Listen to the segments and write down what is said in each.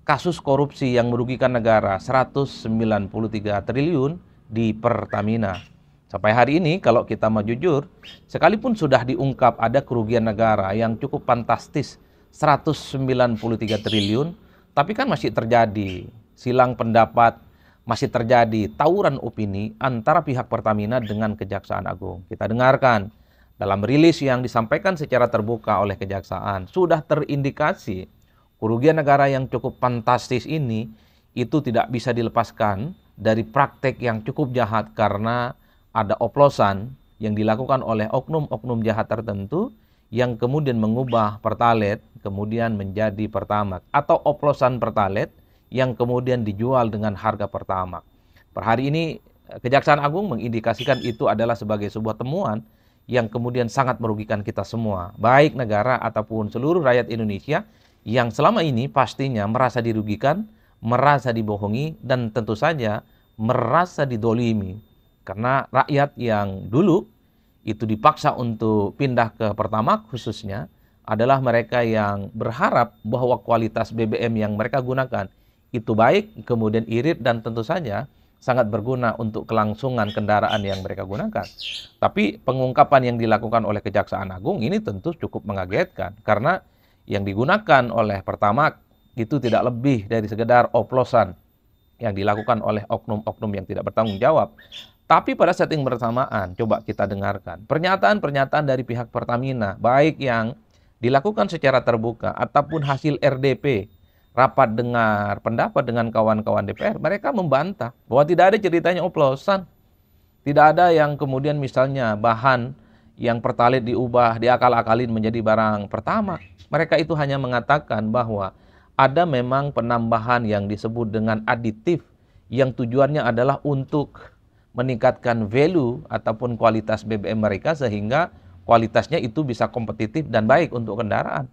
kasus korupsi yang merugikan negara 193 triliun di Pertamina. Sampai hari ini kalau kita mau jujur, sekalipun sudah diungkap ada kerugian negara yang cukup fantastis 193 triliun, tapi kan masih terjadi silang pendapat, masih terjadi tawuran opini antara pihak Pertamina dengan Kejaksaan Agung. Kita dengarkan dalam rilis yang disampaikan secara terbuka oleh Kejaksaan, sudah terindikasi kerugian negara yang cukup fantastis ini itu tidak bisa dilepaskan dari praktek yang cukup jahat karena ada oplosan yang dilakukan oleh oknum-oknum jahat tertentu yang kemudian mengubah Pertalite kemudian menjadi Pertamax, atau oplosan Pertalite yang kemudian dijual dengan harga Pertamax. Per hari ini Kejaksaan Agung mengindikasikan itu adalah sebagai sebuah temuan yang kemudian sangat merugikan kita semua, baik negara ataupun seluruh rakyat Indonesia yang selama ini pastinya merasa dirugikan, merasa dibohongi, dan tentu saja merasa didolimi. Karena rakyat yang dulu itu dipaksa untuk pindah ke Pertamax khususnya adalah mereka yang berharap bahwa kualitas BBM yang mereka gunakan itu baik, kemudian irit, dan tentu saja sangat berguna untuk kelangsungan kendaraan yang mereka gunakan. Tapi pengungkapan yang dilakukan oleh Kejaksaan Agung ini tentu cukup mengagetkan karena yang digunakan oleh Pertamax itu tidak lebih dari sekedar oplosan yang dilakukan oleh oknum-oknum yang tidak bertanggung jawab. Tapi pada saat yang bersamaan, coba kita dengarkan pernyataan-pernyataan dari pihak Pertamina, baik yang dilakukan secara terbuka ataupun hasil RDP, rapat dengar pendapat dengan kawan-kawan DPR, mereka membantah bahwa tidak ada ceritanya oplosan. Tidak ada yang kemudian misalnya bahan yang Pertalite diubah, diakal-akalin menjadi barang Pertamax. Mereka itu hanya mengatakan bahwa ada memang penambahan yang disebut dengan aditif yang tujuannya adalah untuk meningkatkan value ataupun kualitas BBM mereka sehingga kualitasnya itu bisa kompetitif dan baik untuk kendaraan.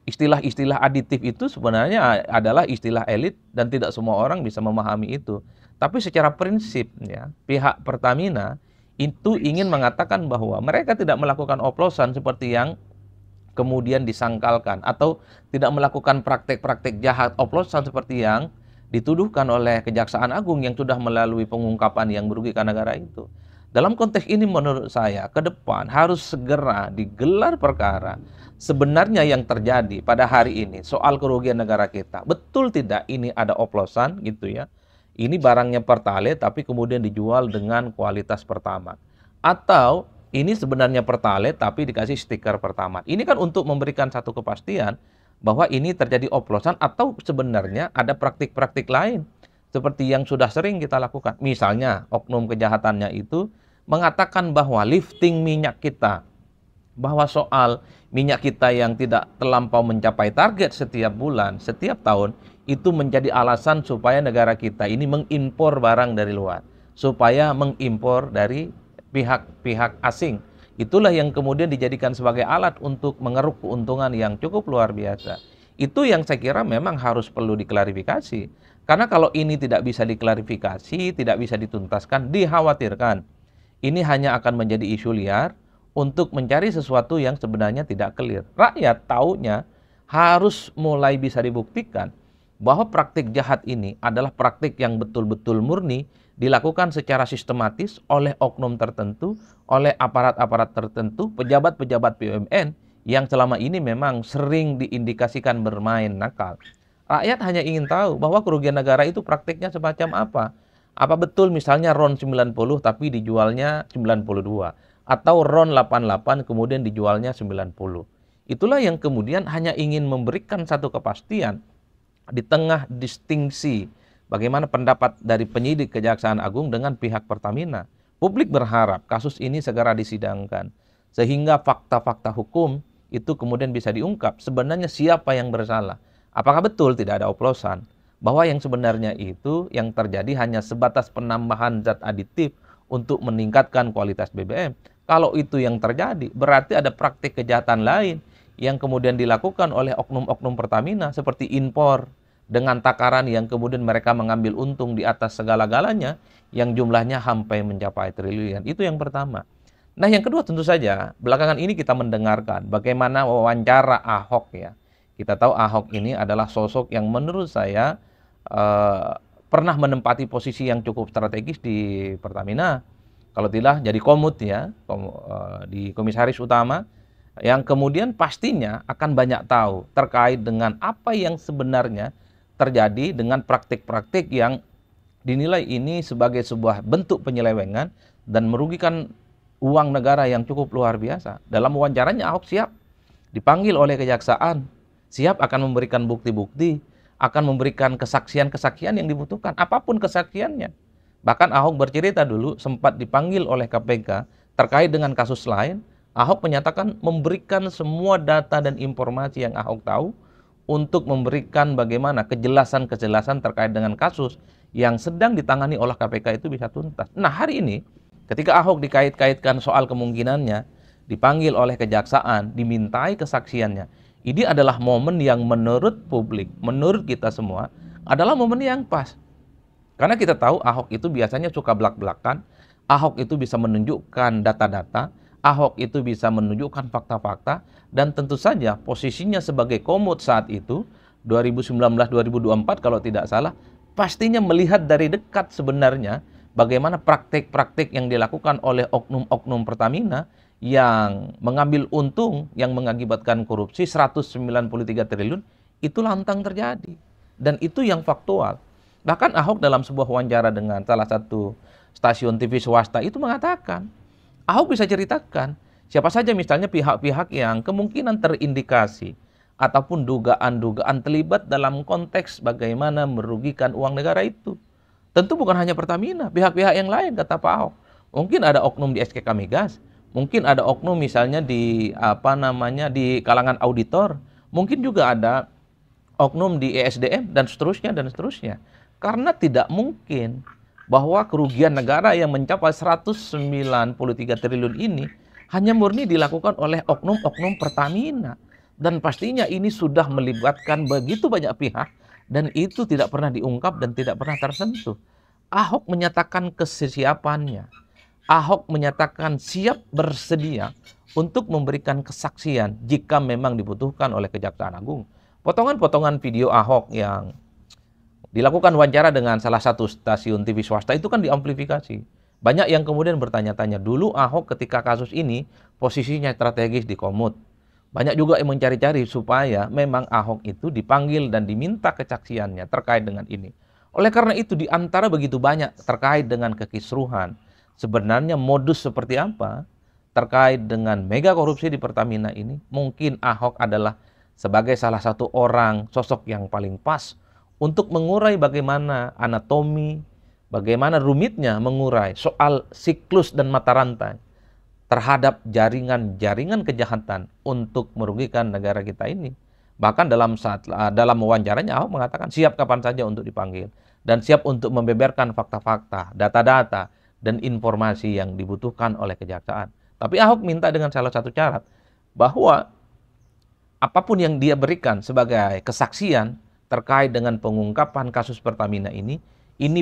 Istilah-istilah aditif itu sebenarnya adalah istilah elit dan tidak semua orang bisa memahami itu. Tapi secara prinsip ya, pihak Pertamina itu ingin mengatakan bahwa mereka tidak melakukan oplosan seperti yang kemudian disangkalkan atau tidak melakukan praktek-praktek jahat oplosan seperti yang dituduhkan oleh Kejaksaan Agung yang sudah melalui pengungkapan yang merugikan negara itu. Dalam konteks ini menurut saya ke depan harus segera digelar perkara sebenarnya yang terjadi pada hari ini soal kerugian negara kita. Betul tidak ini ada oplosan gitu ya. Ini barangnya Pertalite tapi kemudian dijual dengan kualitas Pertamax. Atau ini sebenarnya Pertalite tapi dikasih stiker Pertamax. Ini kan untuk memberikan satu kepastian bahwa ini terjadi oplosan atau sebenarnya ada praktik-praktik lain seperti yang sudah sering kita lakukan. Misalnya oknum kejahatannya itu mengatakan bahwa lifting minyak kita, bahwa soal minyak kita yang tidak terlampau mencapai target setiap bulan, setiap tahun, itu menjadi alasan supaya negara kita ini mengimpor barang dari luar, supaya mengimpor dari pihak-pihak asing. Itulah yang kemudian dijadikan sebagai alat untuk mengeruk keuntungan yang cukup luar biasa. Itu yang saya kira memang harus perlu diklarifikasi. Karena kalau ini tidak bisa diklarifikasi, tidak bisa dituntaskan, dikhawatirkan ini hanya akan menjadi isu liar untuk mencari sesuatu yang sebenarnya tidak clear. Rakyat taunya harus mulai bisa dibuktikan bahwa praktik jahat ini adalah praktik yang betul-betul murni dilakukan secara sistematis oleh oknum tertentu, oleh aparat-aparat tertentu, pejabat-pejabat BUMN yang selama ini memang sering diindikasikan bermain nakal. Rakyat hanya ingin tahu bahwa kerugian negara itu praktiknya semacam apa. Apa betul misalnya RON 90 tapi dijualnya 92 atau RON 88 kemudian dijualnya 90. Itulah yang kemudian hanya ingin memberikan satu kepastian di tengah distingsi bagaimana pendapat dari penyidik Kejaksaan Agung dengan pihak Pertamina. Publik berharap kasus ini segera disidangkan sehingga fakta-fakta hukum itu kemudian bisa diungkap sebenarnya siapa yang bersalah. Apakah betul tidak ada oplosan? Bahwa yang sebenarnya itu yang terjadi hanya sebatas penambahan zat aditif untuk meningkatkan kualitas BBM. Kalau itu yang terjadi, berarti ada praktik kejahatan lain yang kemudian dilakukan oleh oknum-oknum Pertamina seperti impor dengan takaran yang kemudian mereka mengambil untung di atas segala-galanya yang jumlahnya sampai mencapai triliunan. Itu yang pertama. Nah yang kedua tentu saja belakangan ini kita mendengarkan bagaimana wawancara Ahok ya. Kita tahu Ahok ini adalah sosok yang menurut saya pernah menempati posisi yang cukup strategis di Pertamina. Kalau tidak jadi komut ya, di komisaris utama, yang kemudian pastinya akan banyak tahu terkait dengan apa yang sebenarnya terjadi dengan praktik-praktik yang dinilai ini sebagai sebuah bentuk penyelewengan dan merugikan uang negara yang cukup luar biasa. Dalam wawancaranya Ahok siap dipanggil oleh kejaksaan, siap akan memberikan bukti-bukti, akan memberikan kesaksian-kesaksian yang dibutuhkan, apapun kesaksiannya. Bahkan Ahok bercerita dulu sempat dipanggil oleh KPK terkait dengan kasus lain. Ahok menyatakan memberikan semua data dan informasi yang Ahok tahu untuk memberikan bagaimana kejelasan-kejelasan terkait dengan kasus yang sedang ditangani oleh KPK itu bisa tuntas. Nah, hari ini ketika Ahok dikait-kaitkan soal kemungkinannya dipanggil oleh kejaksaan, dimintai kesaksiannya, ini adalah momen yang menurut publik, menurut kita semua adalah momen yang pas. Karena kita tahu Ahok itu biasanya suka belak-belakan, Ahok itu bisa menunjukkan data-data, Ahok itu bisa menunjukkan fakta-fakta, dan tentu saja posisinya sebagai komut saat itu, 2019-2024 kalau tidak salah, pastinya melihat dari dekat sebenarnya bagaimana praktik-praktik yang dilakukan oleh oknum-oknum Pertamina yang mengambil untung, yang mengakibatkan korupsi 193 triliun, itu lantang terjadi. Dan itu yang faktual. Bahkan Ahok dalam sebuah wawancara dengan salah satu stasiun TV swasta itu mengatakan, Ahok bisa ceritakan siapa saja misalnya pihak-pihak yang kemungkinan terindikasi ataupun dugaan-dugaan terlibat dalam konteks bagaimana merugikan uang negara itu. Tentu bukan hanya Pertamina, pihak-pihak yang lain, kata Pak Ahok. Mungkin ada oknum di SKK Migas, mungkin ada oknum misalnya di di kalangan auditor, mungkin juga ada oknum di ESDM dan seterusnya dan seterusnya. Karena tidak mungkin bahwa kerugian negara yang mencapai 193 triliun ini hanya murni dilakukan oleh oknum-oknum Pertamina. Dan pastinya ini sudah melibatkan begitu banyak pihak dan itu tidak pernah diungkap dan tidak pernah tersentuh. Ahok menyatakan kesiapannya. Ahok menyatakan siap bersedia untuk memberikan kesaksian jika memang dibutuhkan oleh Kejaksaan Agung. Potongan-potongan video Ahok yang dilakukan wawancara dengan salah satu stasiun TV swasta itu kan diamplifikasi. Banyak yang kemudian bertanya-tanya, dulu Ahok ketika kasus ini posisinya strategis di Komut. Banyak juga yang mencari-cari supaya memang Ahok itu dipanggil dan diminta kesaksiannya terkait dengan ini. Oleh karena itu di antara begitu banyak terkait dengan kekisruhan, sebenarnya modus seperti apa terkait dengan mega korupsi di Pertamina ini, mungkin Ahok adalah sebagai salah satu orang sosok yang paling pas untuk mengurai bagaimana anatomi, bagaimana rumitnya mengurai soal siklus dan mata rantai terhadap jaringan-jaringan kejahatan untuk merugikan negara kita ini. Bahkan dalam wawancaranya Ahok mengatakan siap kapan saja untuk dipanggil dan siap untuk membeberkan fakta-fakta, data-data, dan informasi yang dibutuhkan oleh kejaksaan. Tapi Ahok minta dengan salah satu syarat bahwa apapun yang dia berikan sebagai kesaksian terkait dengan pengungkapan kasus Pertamina ini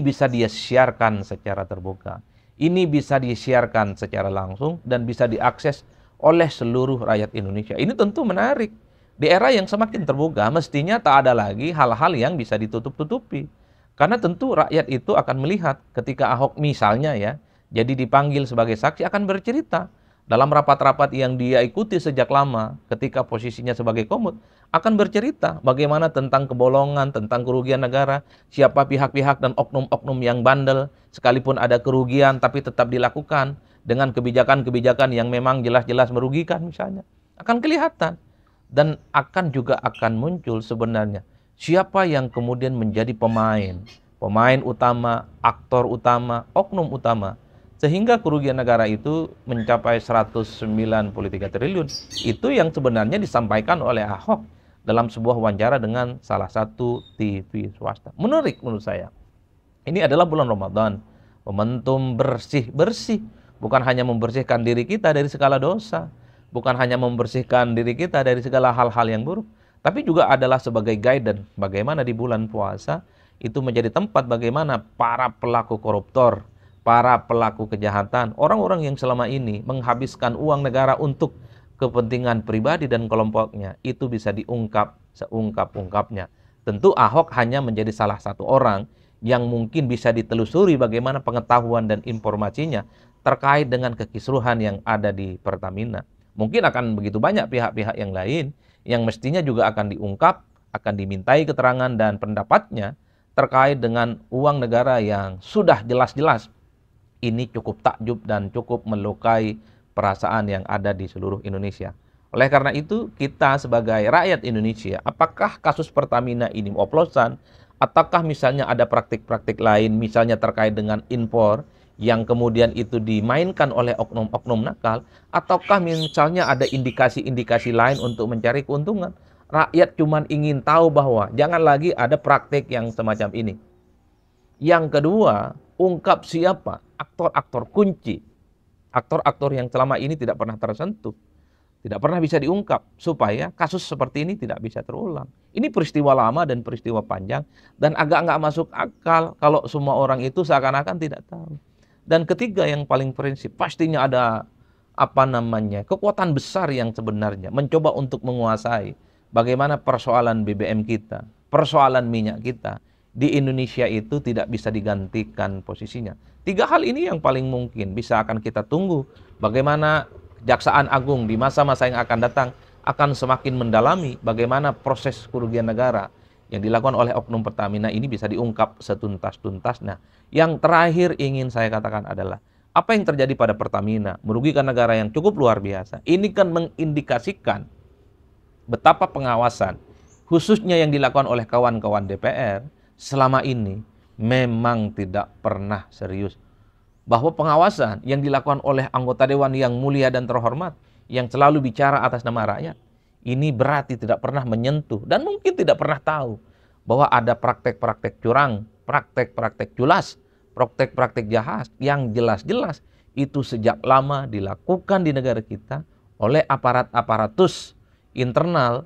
bisa dia siarkan secara terbuka. Ini bisa disiarkan secara langsung dan bisa diakses oleh seluruh rakyat Indonesia. Ini tentu menarik. Di era yang semakin terbuka, mestinya tak ada lagi hal-hal yang bisa ditutup-tutupi. Karena tentu rakyat itu akan melihat ketika Ahok misalnya ya, jadi dipanggil sebagai saksi akan bercerita. Dalam rapat-rapat yang dia ikuti sejak lama ketika posisinya sebagai komut, akan bercerita bagaimana tentang kebolongan, tentang kerugian negara, siapa pihak-pihak dan oknum-oknum yang bandel, sekalipun ada kerugian tapi tetap dilakukan dengan kebijakan-kebijakan yang memang jelas-jelas merugikan misalnya. Akan kelihatan dan akan muncul sebenarnya siapa yang kemudian menjadi pemain utama, aktor utama, oknum utama, sehingga kerugian negara itu mencapai 193 triliun. Itu yang sebenarnya disampaikan oleh Ahok dalam sebuah wawancara dengan salah satu TV swasta. Menarik menurut saya. Ini adalah bulan Ramadan, momentum bersih-bersih. Bukan hanya membersihkan diri kita dari segala dosa, bukan hanya membersihkan diri kita dari segala hal-hal yang buruk, tapi juga adalah sebagai guidance bagaimana di bulan puasa itu menjadi tempat bagaimana para pelaku koruptor, para pelaku kejahatan, orang-orang yang selama ini menghabiskan uang negara untuk kepentingan pribadi dan kelompoknya, itu bisa diungkap seungkap-ungkapnya. Tentu Ahok hanya menjadi salah satu orang yang mungkin bisa ditelusuri bagaimana pengetahuan dan informasinya terkait dengan kekisruhan yang ada di Pertamina. Mungkin akan begitu banyak pihak-pihak yang lain yang mestinya juga akan diungkap, akan dimintai keterangan dan pendapatnya terkait dengan uang negara yang sudah jelas-jelas ini cukup takjub dan cukup melukai perasaan yang ada di seluruh Indonesia. Oleh karena itu, kita sebagai rakyat Indonesia, apakah kasus Pertamina ini oplosan, ataukah misalnya ada praktik-praktik lain, misalnya terkait dengan impor, yang kemudian itu dimainkan oleh oknum-oknum nakal, ataukah misalnya ada indikasi-indikasi lain untuk mencari keuntungan. Rakyat cuma ingin tahu bahwa jangan lagi ada praktik yang semacam ini. Yang kedua, ungkap siapa aktor-aktor kunci, aktor-aktor yang selama ini tidak pernah tersentuh, tidak pernah bisa diungkap, supaya kasus seperti ini tidak bisa terulang. Ini peristiwa lama dan peristiwa panjang, dan agak nggak masuk akal kalau semua orang itu seakan-akan tidak tahu. Dan ketiga yang paling prinsip, pastinya ada kekuatan besar yang sebenarnya mencoba untuk menguasai bagaimana persoalan BBM kita, persoalan minyak kita di Indonesia itu tidak bisa digantikan posisinya. Tiga hal ini yang paling mungkin bisa akan kita tunggu bagaimana Kejaksaan Agung di masa-masa yang akan datang akan semakin mendalami bagaimana proses kerugian negara yang dilakukan oleh oknum Pertamina ini bisa diungkap setuntas-tuntasnya. Yang terakhir ingin saya katakan adalah apa yang terjadi pada Pertamina merugikan negara yang cukup luar biasa. Ini kan mengindikasikan betapa pengawasan khususnya yang dilakukan oleh kawan-kawan DPR selama ini memang tidak pernah serius. Bahwa pengawasan yang dilakukan oleh anggota dewan yang mulia dan terhormat, yang selalu bicara atas nama rakyat, ini berarti tidak pernah menyentuh dan mungkin tidak pernah tahu bahwa ada praktek-praktek curang, praktek-praktek culas, praktek-praktek jahat yang jelas-jelas itu sejak lama dilakukan di negara kita oleh aparat-aparatus internal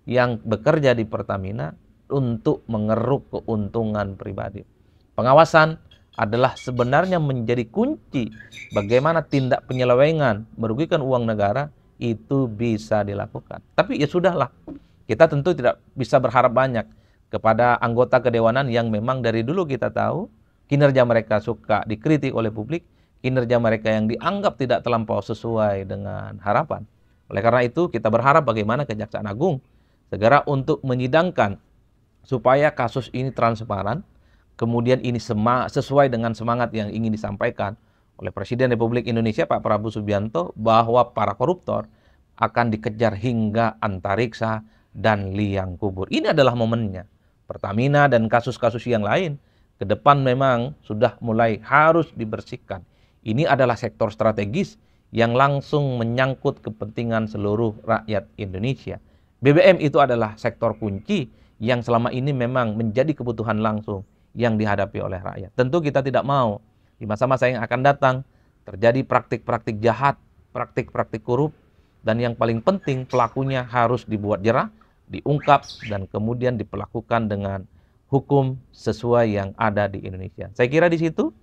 yang bekerja di Pertamina untuk mengeruk keuntungan pribadi. Pengawasan adalah sebenarnya menjadi kunci bagaimana tindak penyelewengan merugikan uang negara itu bisa dilakukan. Tapi ya sudahlah, kita tentu tidak bisa berharap banyak kepada anggota kedewanan yang memang dari dulu kita tahu kinerja mereka suka dikritik oleh publik, kinerja mereka yang dianggap tidak terlampau sesuai dengan harapan. Oleh karena itu kita berharap bagaimana Kejaksaan Agung segera untuk menyidangkan supaya kasus ini transparan, kemudian ini sesuai dengan semangat yang ingin disampaikan oleh Presiden Republik Indonesia Pak Prabowo Subianto bahwa para koruptor akan dikejar hingga antariksa dan liang kubur. Ini adalah momennya. Pertamina dan kasus-kasus yang lain ke depan memang sudah mulai harus dibersihkan. Ini adalah sektor strategis yang langsung menyangkut kepentingan seluruh rakyat Indonesia. BBM itu adalah sektor kunci yang selama ini memang menjadi kebutuhan langsung yang dihadapi oleh rakyat. Tentu kita tidak mau di masa-masa yang akan datang terjadi praktik-praktik jahat, praktik-praktik korup, dan yang paling penting pelakunya harus dibuat jerah, diungkap, dan kemudian diperlakukan dengan hukum sesuai yang ada di Indonesia. Saya kira di situ